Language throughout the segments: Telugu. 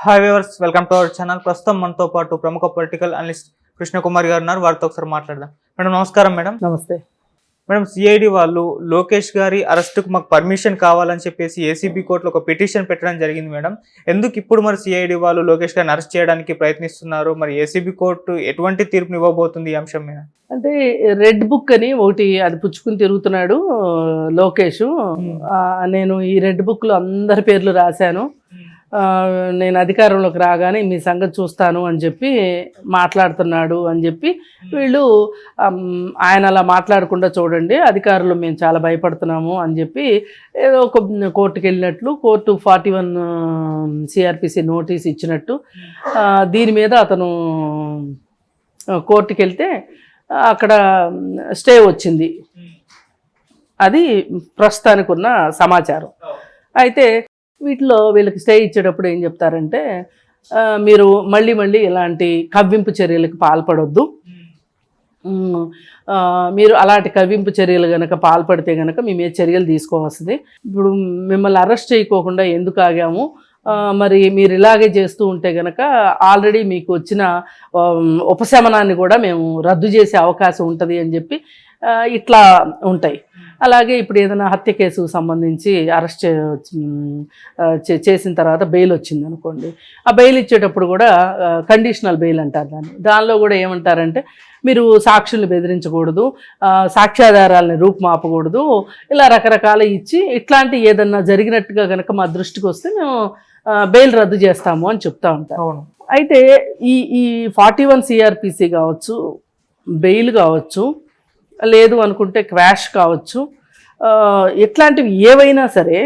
Hi viewers, welcome to our channel. ప్రస్తుతం మనతో పాటు ప్రముఖ పొలిటికల్ అనలిస్ట్ కృష్ణకుమార్ గారు ఉన్నారు. వారితో ఒకసారి మాట్లాడదాం. మేడం నమస్కారం. మేడం నమస్తే. మేడం, సిఐడి వాళ్ళు లోకేష్ గారి అరెస్టుకు మాకు పర్మిషన్ కావాలని చెప్పేసి ఏసీబీ కోర్టులో ఒక పిటిషన్ పెట్టడం జరిగింది. మేడం, ఎందుకు ఇప్పుడు మరి సిఐడి వాళ్ళు లోకేష్ గారిని అరెస్ట్ చేయడానికి ప్రయత్నిస్తున్నారు? మరి ఏసీబీ కోర్టు ఎటువంటి తీర్పుని ఇవ్వబోతుంది ఈ అంశం మీద? అంటే రెడ్ బుక్ అని ఒకటి అది పుచ్చుకుని తిరుగుతున్నాడు లోకేష్. నేను ఈ రెడ్ బుక్లో అందరి పేర్లు రాశాను. నేను అధికారంలోకి రాగానే మీ సంగతి చూస్తాను అని చెప్పి మాట్లాడుతున్నాడు అని చెప్పి వీళ్ళు ఆయన అలా మాట్లాడకుండా చూడండి, అధికారులు మేము చాలా భయపడుతున్నాము అని చెప్పి ఏదో ఒక కోర్టుకు వెళ్ళినట్లు, కోర్టు 41 సిఆర్పిసి నోటీస్ ఇచ్చినట్టు దీని మీద అతను కోర్టుకు వెళ్తే అక్కడ స్టే వచ్చింది. అది ప్రస్తుతానికి ఉన్న సమాచారం. అయితే వీళ్ళకి స్టే ఇచ్చేటప్పుడు ఏం చెప్తారంటే, మీరు మళ్ళీ ఇలాంటి కవ్వింపు చర్యలకు పాల్పడొద్దు, మీరు అలాంటి కవ్వింపు చర్యలు కనుక పాల్పడితే కనుక మీ మీద చర్యలు తీసుకోవస్తుంది. ఇప్పుడు మిమ్మల్ని అరెస్ట్ చేయకోకుండా ఎందుకు ఆగాము, మరి మీరు ఇలాగే చేస్తూ ఉంటే కనుక ఆల్రెడీ మీకు వచ్చిన ఉపశమనాన్ని కూడా మేము రద్దు చేసే అవకాశం ఉంటుంది అని చెప్పి ఇట్లా ఉంటాయి. అలాగే ఇప్పుడు ఏదైనా హత్య కేసుకు సంబంధించి అరెస్ట్ చేసిన తర్వాత బెయిల్ వచ్చింది అనుకోండి, ఆ బెయిల్ ఇచ్చేటప్పుడు కూడా కండిషనల్ బెయిల్ అంటారు దానిలో కూడా ఏమంటారంటే, మీరు సాక్షుల్ని బెదిరించకూడదు, సాక్ష్యాధారాలని రూపుమాపకూడదు, ఇలా రకరకాల ఇచ్చి ఇట్లాంటి ఏదన్నా జరిగినట్టుగా కనుక మా దృష్టికి వస్తే మేము బెయిల్ రద్దు చేస్తాము అని చెప్తా ఉంటారు. అయితే ఈ 41 సిఆర్పిసి కావచ్చు, బెయిల్ కావచ్చు, లేదు అనుకుంటే క్వాష్ కావచ్చు, ఇట్లాంటివి ఏవైనా సరే,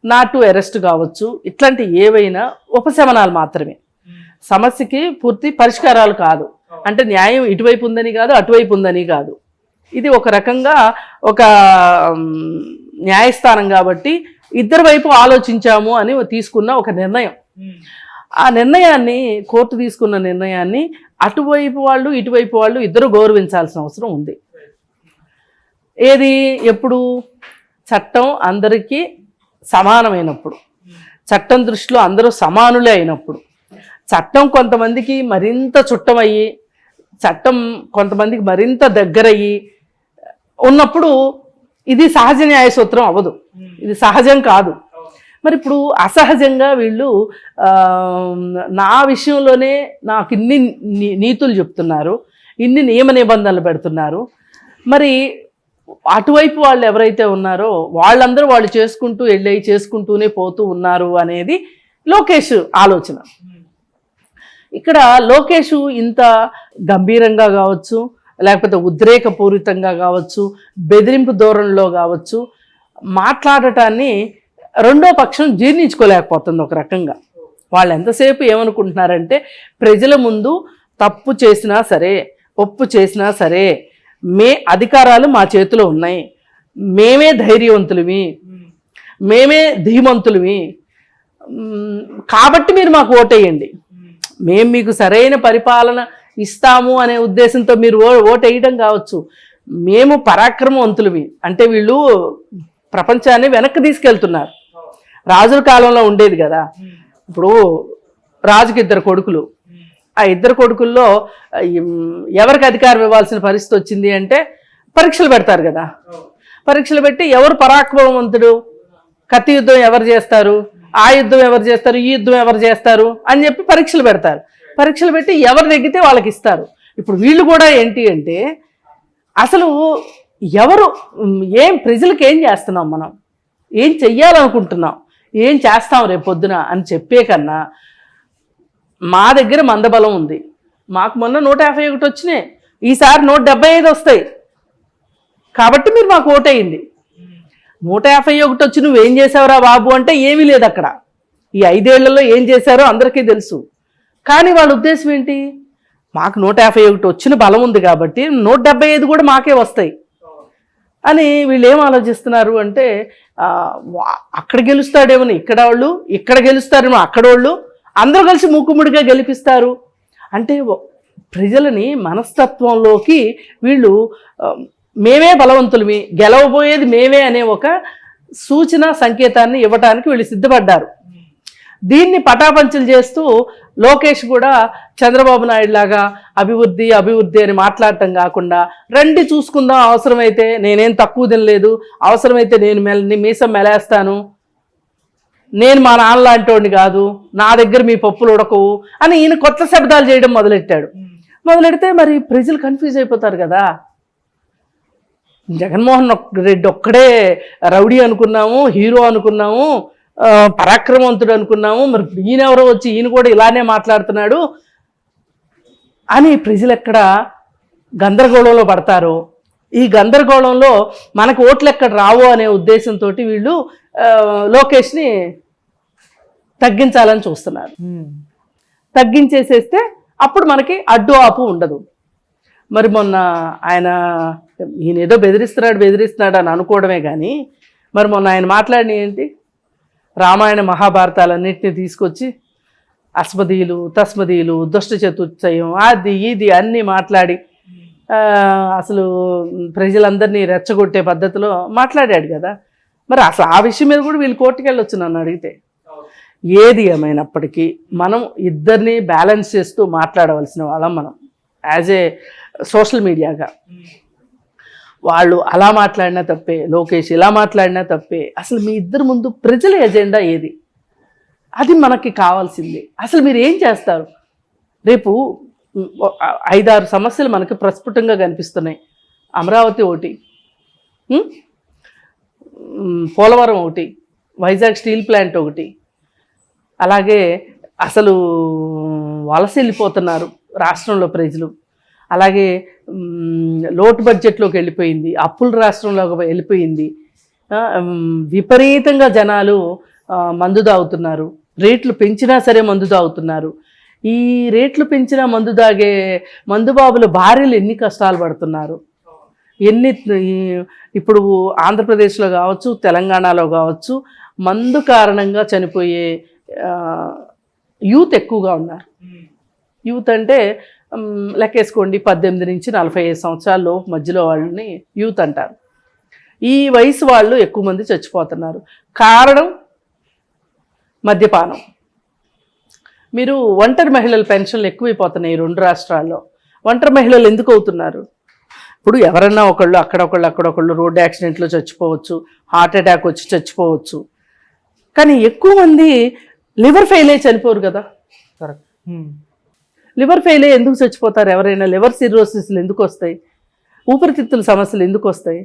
నాట్ టు అరెస్ట్ కావచ్చు, ఇట్లాంటివి ఏవైనా ఉపశమనాలు మాత్రమే, సమస్యకి పూర్తి పరిష్కారాలు కాదు. అంటే న్యాయం ఇటువైపు ఉందని కాదు, అటువైపు ఉందని కాదు. ఇది ఒక రకంగా ఒక న్యాయస్థానం కాబట్టి ఇద్దరి వైపు ఆలోచించాము అని తీసుకున్న ఒక నిర్ణయం. ఆ నిర్ణయాన్ని, కోర్టు తీసుకున్న నిర్ణయాన్ని అటువైపు వాళ్ళు ఇటువైపు వాళ్ళు ఇద్దరు గౌరవించాల్సిన అవసరం ఉంది. ఏది ఎప్పుడు? చట్టం అందరికీ సమానమైనప్పుడు, చట్టం దృష్టిలో అందరూ సమానులే అయినప్పుడు, చట్టం కొంతమందికి మరింత చుట్టమయ్యి, చట్టం కొంతమందికి మరింత దగ్గరయ్యి ఉన్నప్పుడు ఇది సహజ న్యాయ సూత్రం అవ్వదు, ఇది సహజం కాదు. మరి ఇప్పుడు అసహజంగా వీళ్ళు నా విషయంలోనే నాకు ఇన్ని నీతులు చెప్తున్నారు, ఇన్ని నియమ నిబంధనలు పెడుతున్నారు, మరి అటువైపు వాళ్ళు ఎవరైతే ఉన్నారో వాళ్ళందరూ వాళ్ళు చేసుకుంటూనే పోతూ ఉన్నారు అనేది లోకేష్ ఆలోచన. ఇక్కడ లోకేష్ ఇంత గంభీరంగా కావచ్చు, లేకపోతే ఉద్రేకపూరితంగా కావచ్చు, బెదిరింపు ధోరణిలో కావచ్చు మాట్లాడటాన్ని రెండో పక్షం జీర్ణించుకోలేకపోతుంది. ఒక రకంగా వాళ్ళు ఎంతసేపు ఏమనుకుంటున్నారంటే, ప్రజల ముందు తప్పు చేసినా సరే, ఒప్పు చేసినా సరే, అధికారాలు మా చేతిలో ఉన్నాయి, మేమే ధైర్యవంతులమి, మేమే ధీమంతులమి, కాబట్టి మీరు మాకు ఓటేయండి, మేము మీకు సరైన పరిపాలన ఇస్తాము అనే ఉద్దేశంతో మీరు ఓటేయడం కావచ్చు, మేము పరాక్రమవంతులమి అంటే వీళ్ళు ప్రపంచాన్ని వెనక్కి తీసుకెళ్తున్నారు. రాజుల కాలంలో ఉండేది కదా, ఇప్పుడు రాజుకి 2 కొడుకులు, ఆ 2 కొడుకుల్లో ఎవరికి అధికారం ఇవ్వాల్సిన పరిస్థితి వచ్చింది అంటే పరీక్షలు పెడతారు కదా. పరీక్షలు పెట్టి ఎవరు పరాక్రమవంతుడు, కత్తి యుద్ధం ఎవరు చేస్తారు, ఆ యుద్ధం ఎవరు చేస్తారు, ఈ యుద్ధం ఎవరు చేస్తారు అని చెప్పి పరీక్షలు పెడతారు. పరీక్షలు పెట్టి ఎవరు నెగ్గితే వాళ్ళకి ఇస్తారు. ఇప్పుడు వీళ్ళు కూడా ఏంటి అంటే, అసలు ఎవరు ప్రజలకు ఏం చేస్తున్నాం, మనం ఏం చెయ్యాలనుకుంటున్నాం, ఏం చేస్తాం రేపొద్దున అని చెప్పే కన్నా, మా దగ్గర మందబలం ఉంది, మాకు మొన్న 151 వచ్చినాయి, ఈసారి 175 వస్తాయి, కాబట్టి మీరు మాకు ఓటేయండి. 151 వచ్చి నువ్వేం చేసావురా బాబు అంటే ఏమీ లేదు అక్కడ. ఈ 5 ఏళ్లలో ఏం చేశారో అందరికీ తెలుసు. కానీ వాళ్ళ ఉద్దేశం ఏంటి, మాకు 151 వచ్చిన బలం ఉంది కాబట్టి 175 కూడా మాకే వస్తాయి అని వీళ్ళు ఏం ఆలోచిస్తున్నారు అంటే, అక్కడ గెలుస్తాడేమో ఇక్కడ వాళ్ళు, ఇక్కడ గెలుస్తారేమో అక్కడ వాళ్ళు, అందరూ కలిసి మూకుముడిగా గెలిపిస్తారు అంటే ప్రజలని మనస్తత్వంలోకి వీళ్ళు మేమే బలవంతులమి, గెలవబోయేది మేమే అనే ఒక సూచన సంకేతాన్ని ఇవ్వడానికి వీళ్ళు సిద్ధపడ్డారు. దీన్ని పటాపంచలు చేస్తూ లోకేష్ కూడా చంద్రబాబు నాయుడు లాగా అభివృద్ధి అభివృద్ధి అని మాట్లాడటం కాకుండా రండి చూసుకుందాం, అవసరమైతే నేనేం తక్కువ తినలేదు, అవసరమైతే నేను మీసం మెలేస్తాను, నేను మా నాన్న లాంటి వాడిని కాదు, నా దగ్గర మీ పప్పులు ఉడకవు అని ఈయన కొత్త శబ్దాలు చేయడం మొదలెడితే మరి ప్రజలు కన్ఫ్యూజ్ అయిపోతారు కదా. జగన్మోహన్ రెడ్డి ఒక్కడే రౌడీ అనుకున్నాము, హీరో అనుకున్నాము, పరాక్రమవంతుడు అనుకున్నాము, మరి ఈయనెవరో వచ్చి ఈయన కూడా ఇలానే మాట్లాడుతున్నాడు అని ప్రజలు ఎక్కడ గందరగోళంలో పడతారో, ఈ గందరగోళంలో మనకు ఓట్లు ఎక్కడ రావో అనే ఉద్దేశంతో వీళ్ళు లోకేష్ని తగ్గించాలని చూస్తున్నారు. తగ్గించేసేస్తే అప్పుడు మనకి అడ్డు ఆపు ఉండదు. మరి మొన్న ఈయన ఏదో బెదిరిస్తున్నాడు అని అనుకోవడమే కానీ, మరి మొన్న ఆయన మాట్లాడిన ఏంటి, రామాయణ మహాభారతాలన్నింటినీ తీసుకొచ్చి అస్మదీయులు తస్మదీయులు దుష్ట చతుర్చయం అది ఇది అన్నీ మాట్లాడి అసలు ప్రజలందరినీ రెచ్చగొట్టే పద్ధతిలో మాట్లాడాడు కదా. మరి అసలు ఆ విషయం మీద కూడా వీళ్ళు కోర్టుకు వెళ్ళొచ్చు నన్ను అడిగితే. ఏది ఏమైనప్పటికీ మనం ఇద్దరిని బ్యాలెన్స్ చేస్తూ మాట్లాడవలసిన వాళ్ళం మనం యాజ్ ఏ సోషల్ మీడియాగా. వాళ్ళు అలా మాట్లాడినా తప్పే, లోకేష్ ఇలా మాట్లాడినా తప్పే. అసలు మీ ఇద్దరు ముందు ప్రజల ఎజెండా ఏది, అది మనకి కావాల్సింది. అసలు మీరు ఏం చేస్తారు? రేపు 5-6 సమస్యలు మనకి ప్రస్ఫుటంగా కనిపిస్తున్నాయి. అమరావతి ఒకటి, పోలవరం ఒకటి, వైజాగ్ స్టీల్ ప్లాంట్ ఒకటి, అలాగే అసలు వలస వెళ్ళిపోతున్నారు రాష్ట్రంలో ప్రజలు, అలాగే లోటు బడ్జెట్లోకి వెళ్ళిపోయింది, అప్పుల రాష్ట్రంలోకి వెళ్ళిపోయింది, విపరీతంగా జనాలు మందు తాగుతున్నారు, రేట్లు పెంచినా సరే మందు తాగుతున్నారు. ఈ రేట్లు పెంచినా మందు తాగే మందుబాబుల భార్యలు ఎన్ని కష్టాలు పడుతున్నారు, ఇప్పుడు ఆంధ్రప్రదేశ్లో కావచ్చు, తెలంగాణలో కావచ్చు, మందు కారణంగా చనిపోయే యూత్ ఎక్కువగా ఉన్నారు. యూత్ అంటే లెక్కేసుకోండి 18 నుంచి 45 సంవత్సరాల్లో మధ్యలో వాళ్ళని యూత్ అంటారు. ఈ వయసు వాళ్ళు ఎక్కువ మంది చచ్చిపోతున్నారు. కారణం మద్యపానం. మీరు ఒంటరి మహిళల పెన్షన్లు ఎక్కువైపోతున్నాయి ఈ 2 రాష్ట్రాల్లో. ఒంటరి మహిళలు ఎందుకు అవుతున్నారు? ఇప్పుడు ఎవరన్నా ఒకళ్ళు అక్కడొకళ్ళు రోడ్డు యాక్సిడెంట్లో చచ్చిపోవచ్చు, హార్ట్ అటాక్ వచ్చి చచ్చిపోవచ్చు. కానీ ఎక్కువ మంది లివర్ ఫెయిల్ అయ్యి చనిపోరు కదా. కరెక్ట్. లివర్ ఫెయిల్ అయ్యి ఎందుకు చచ్చిపోతారు ఎవరైనా? లివర్ సిర్రోసిస్లు ఎందుకు వస్తాయి? ఊపిరితిత్తుల సమస్యలు ఎందుకు వస్తాయి?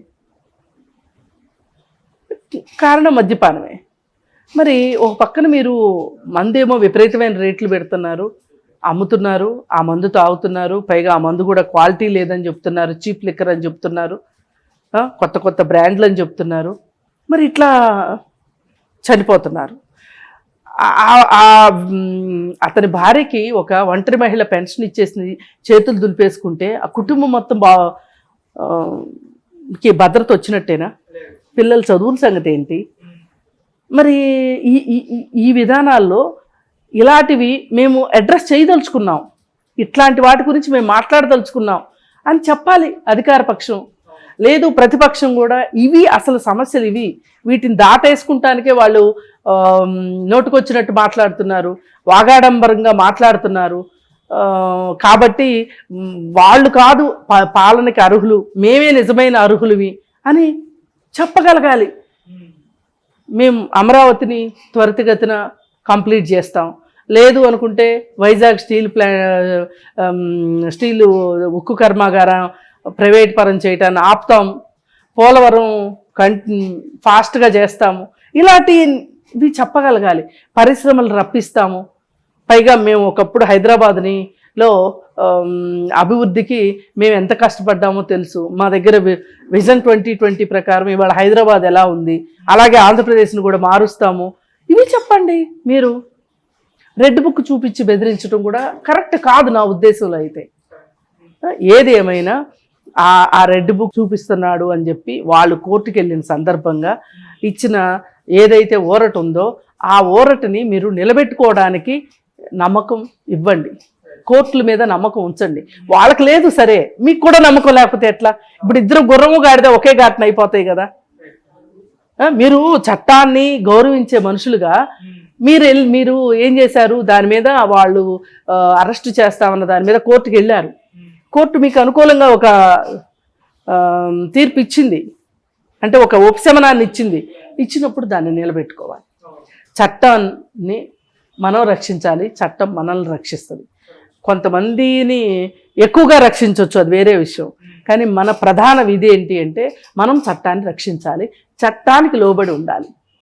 కారణం మద్యపానమే. మరి ఒక పక్కన మీరు మందేమో విపరీతమైన రేట్లు పెడుతున్నారు, అమ్ముతున్నారు, ఆ మందు తాగుతున్నారు, పైగా ఆ మందు కూడా క్వాలిటీ లేదని చెప్తున్నారు, చీప్ లిక్కర్ అని చెప్తున్నారు, కొత్త కొత్త బ్రాండ్లు అని చెప్తున్నారు. మరి ఇట్లా చనిపోతున్నారు. అతని భార్యకి ఒక ఒంటరి మహిళ పెన్షన్ ఇచ్చేసి చేతులు దులిపేసుకుంటే ఆ కుటుంబం మొత్తం భద్రత వచ్చినట్టేనా? పిల్లల చదువుల సంగతి ఏంటి? మరి ఈ విధానాల్లో ఇలాంటివి మేము అడ్రస్ చేయదలుచుకున్నాం, ఇట్లాంటి వాటి గురించి మేము మాట్లాడదలుచుకున్నాం అని చెప్పాలి అధికార పక్షం. లేదు ప్రతిపక్షం కూడా ఇవి అసలు సమస్యలు, వీటిని దాటేసుకుంటానికే వాళ్ళు నోటుకొచ్చినట్టు మాట్లాడుతున్నారు, వాగాడంబరంగా మాట్లాడుతున్నారు. కాబట్టి వాళ్ళు కాదు పాలనకి అర్హులు, మేమే నిజమైన అర్హులువి అని చెప్పగలగాలి. మేము అమరావతిని త్వరితగతిన కంప్లీట్ చేస్తాం, లేదు అనుకుంటే వైజాగ్ స్టీల్ ఉక్కు కర్మాగారం ప్రైవేట్ పరం చేయటాన్ని ఆపుతాం, పోలవరం ఫాస్ట్గా చేస్తాము, ఇలాంటివి చెప్పగలగాలి. పరిశ్రమలు రప్పిస్తాము. పైగా మేము ఒకప్పుడు హైదరాబాద్లో అభివృద్ధికి మేము ఎంత కష్టపడ్డామో తెలుసు. మా దగ్గర విజన్ 2020 ప్రకారం ఇవాళ హైదరాబాద్ ఎలా ఉంది, అలాగే ఆంధ్రప్రదేశ్ని కూడా మారుస్తాము. ఇవి చెప్పండి. మీరు రెడ్ బుక్ చూపించి బెదిరించడం కూడా కరెక్ట్ కాదు నా ఉద్దేశంలో. అయితే ఏది ఏమైనా ఆ రెడ్ బుక్ చూపిస్తున్నాడు అని చెప్పి వాళ్ళు కోర్టుకు వెళ్ళిన సందర్భంగా ఇచ్చిన ఏదైతే ఊరట ఉందో ఆ ఊరటని మీరు నిలబెట్టుకోవడానికి నమ్మకం ఇవ్వండి, కోర్టుల మీద నమ్మకం ఉంచండి. వాళ్ళకి లేదు సరే, మీకు కూడా నమ్మకం లేకపోతే ఎట్లా? ఇప్పుడు ఇద్దరు గుర్రము గాడిద ఒకే ఘాటన అయిపోతాయి కదా. మీరు చట్టాన్ని గౌరవించే మనుషులుగా మీరు ఏం చేశారు? దాని మీద వాళ్ళు అరెస్ట్ చేస్తామన్న దాని మీద కోర్టుకు వెళ్ళారు. కోర్టు మీకు అనుకూలంగా ఒక తీర్పు ఇచ్చింది, అంటే ఒక ఉపశమనాన్ని ఇచ్చినప్పుడు దాన్ని నిలబెట్టుకోవాలి. చట్టాన్ని మనం రక్షించాలి, చట్టం మనల్ని రక్షిస్తుంది. కొంతమందిని ఎక్కువగా రక్షించవచ్చు, అది వేరే విషయం. కానీ మన ప్రధాన విధి ఏంటి అంటే మనం చట్టాన్ని రక్షించాలి, చట్టానికి లోబడి ఉండాలి.